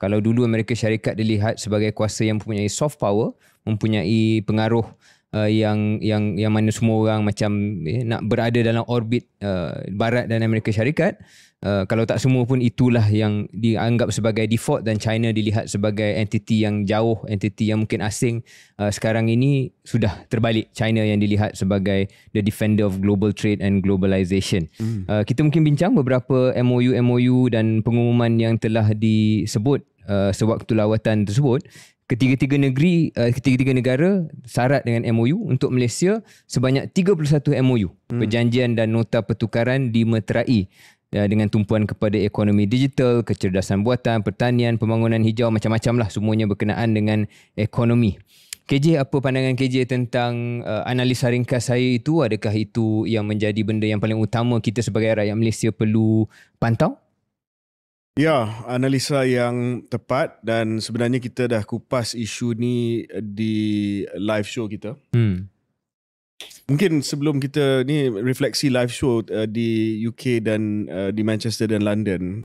Kalau dulu Amerika Syarikat dilihat sebagai kuasa yang mempunyai soft power, mempunyai pengaruh yang mana semua orang macam nak berada dalam orbit Barat dan Amerika Syarikat. Kalau tak semua pun itulah yang dianggap sebagai default, dan China dilihat sebagai entiti yang jauh, entiti yang mungkin asing. Sekarang ini sudah terbalik, China yang dilihat sebagai the defender of global trade and globalization. Kita mungkin bincang beberapa MOU dan pengumuman yang telah disebut sewaktu lawatan tersebut. Ketiga-tiga negara syarat dengan MOU. Untuk Malaysia sebanyak 31 MOU, perjanjian dan nota pertukaran dimeterai dengan tumpuan kepada ekonomi digital, kecerdasan buatan, pertanian, pembangunan hijau, macam-macam lah, semuanya berkenaan dengan ekonomi. KJ, apa pandangan KJ tentang analisa ringkas saya itu? Adakah itu yang menjadi benda yang paling utama kita sebagai rakyat Malaysia perlu pantau? Ya, analisa yang tepat, dan sebenarnya kita dah kupas isu ni di live show kita. Mungkin sebelum kita ni refleksi live show di UK dan di Manchester dan London,